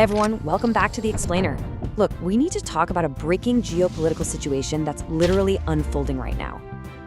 Everyone, welcome back to The Explainer. Look, we need to talk about a breaking geopolitical situation that's literally unfolding right now.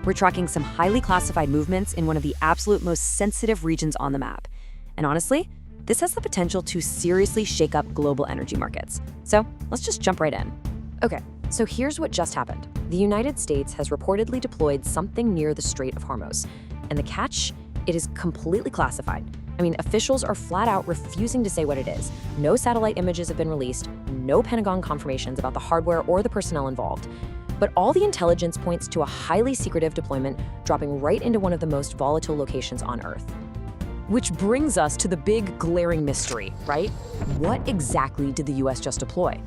We're tracking some highly classified movements in one of the absolute most sensitive regions on the map. And honestly, this has the potential to seriously shake up global energy markets. So let's just jump right in. Okay, so here's what just happened. The United States has reportedly deployed something near the Strait of Hormuz. And the catch? It is completely classified. I mean, officials are flat out refusing to say what it is. No satellite images have been released, no Pentagon confirmations about the hardware or the personnel involved. But all the intelligence points to a highly secretive deployment dropping right into one of the most volatile locations on Earth. Which brings us to the big glaring mystery, right? What exactly did the US just deploy?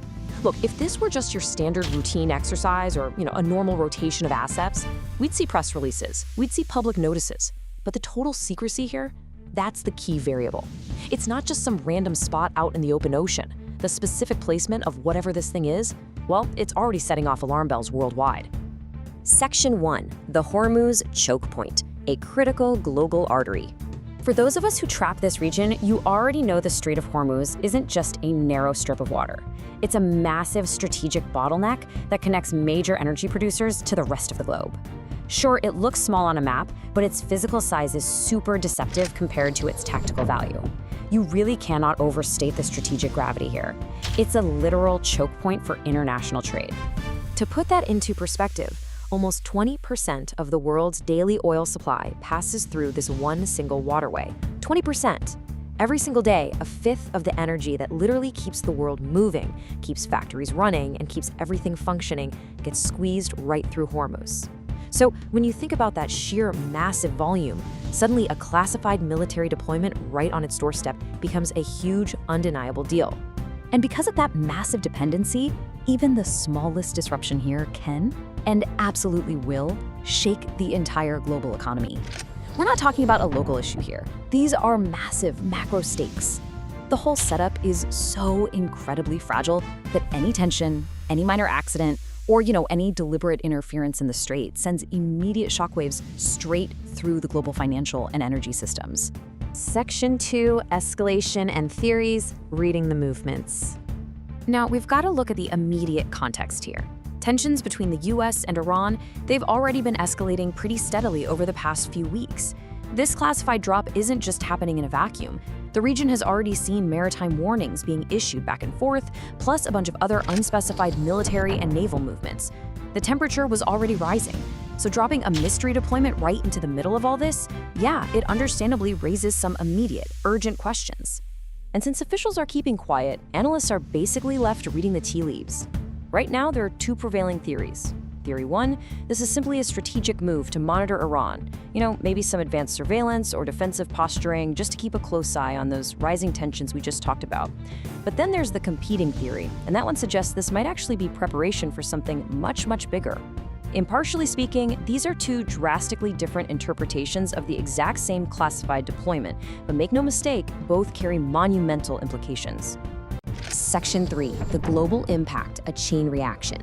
Look, if this were just your standard routine exercise or, a normal rotation of assets, we'd see press releases, we'd see public notices. But the total secrecy here? That's the key variable. It's not just some random spot out in the open ocean. The specific placement of whatever this thing is, well, it's already setting off alarm bells worldwide. Section 1. The Hormuz Choke Point, a critical global artery. For those of us who trap this region, you already know the Strait of Hormuz isn't just a narrow strip of water. It's a massive strategic bottleneck that connects major energy producers to the rest of the globe. Sure, it looks small on a map, but its physical size is super deceptive compared to its tactical value. You really cannot overstate the strategic gravity here. It's a literal choke point for international trade. To put that into perspective, almost 20% of the world's daily oil supply passes through this one single waterway. 20%. Every single day, a fifth of the energy that literally keeps the world moving, keeps factories running, and keeps everything functioning gets squeezed right through Hormuz. So when you think about that sheer massive volume, suddenly a classified military deployment right on its doorstep becomes a huge, undeniable deal. And because of that massive dependency, even the smallest disruption here can, and absolutely will, shake the entire global economy. We're not talking about a local issue here. These are massive macro stakes. The whole setup is so incredibly fragile that any tension, any minor accident, or any deliberate interference in the strait sends immediate shockwaves straight through the global financial and energy systems. Section 2, Escalation and Theories, Reading the Movements. Now, we've got to look at the immediate context here. Tensions between the US and Iran, they've already been escalating pretty steadily over the past few weeks. This classified drop isn't just happening in a vacuum. The region has already seen maritime warnings being issued back and forth, plus a bunch of other unspecified military and naval movements. The temperature was already rising, so dropping a mystery deployment right into the middle of all this, yeah, it understandably raises some immediate, urgent questions. And since officials are keeping quiet, analysts are basically left reading the tea leaves. Right now, there are two prevailing theories. Theory 1, this is simply a strategic move to monitor Iran. Maybe some advanced surveillance or defensive posturing just to keep a close eye on those rising tensions we just talked about. But then there's the competing theory, and that one suggests this might actually be preparation for something much, much bigger. Impartially speaking, these are two drastically different interpretations of the exact same classified deployment, but make no mistake, both carry monumental implications. Section 3, the global impact, a chain reaction.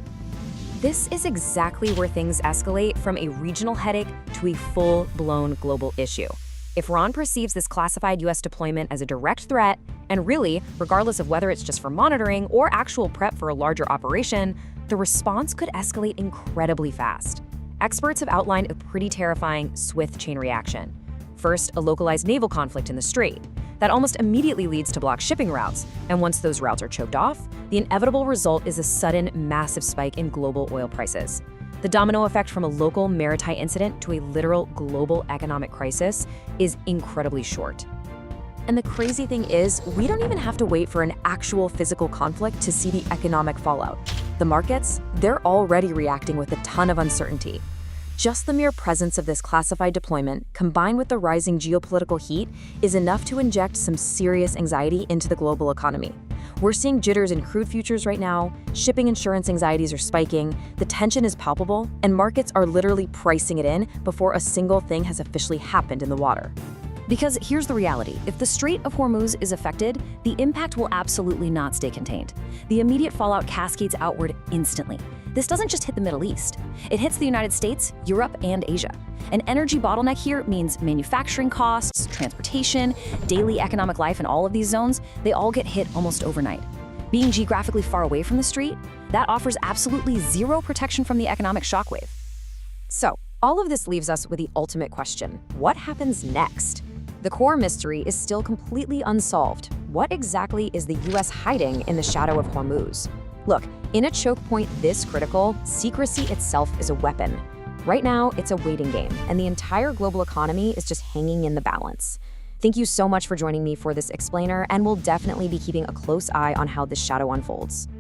This is exactly where things escalate from a regional headache to a full-blown global issue. If Iran perceives this classified US deployment as a direct threat, and really, regardless of whether it's just for monitoring or actual prep for a larger operation, the response could escalate incredibly fast. Experts have outlined a pretty terrifying, swift chain reaction. First, a localized naval conflict in the Strait. That almost immediately leads to blocked shipping routes, and once those routes are choked off, the inevitable result is a sudden, massive spike in global oil prices. The domino effect from a local maritime incident to a literal global economic crisis is incredibly short. And the crazy thing is, we don't even have to wait for an actual physical conflict to see the economic fallout. The markets, they're already reacting with a ton of uncertainty. Just the mere presence of this classified deployment, combined with the rising geopolitical heat, is enough to inject some serious anxiety into the global economy. We're seeing jitters in crude futures right now, shipping insurance anxieties are spiking, the tension is palpable, and markets are literally pricing it in before a single thing has officially happened in the water. Because here's the reality. If the Strait of Hormuz is affected, the impact will absolutely not stay contained. The immediate fallout cascades outward instantly. This doesn't just hit the Middle East. It hits the United States, Europe, and Asia. An energy bottleneck here means manufacturing costs, transportation, daily economic life in all of these zones, they all get hit almost overnight. Being geographically far away from the Strait, that offers absolutely zero protection from the economic shockwave. So, all of this leaves us with the ultimate question. What happens next? The core mystery is still completely unsolved. What exactly is the US hiding in the shadow of Hormuz? Look, in a choke point this critical, secrecy itself is a weapon. Right now, it's a waiting game, and the entire global economy is just hanging in the balance. Thank you so much for joining me for this explainer, and we'll definitely be keeping a close eye on how this shadow unfolds.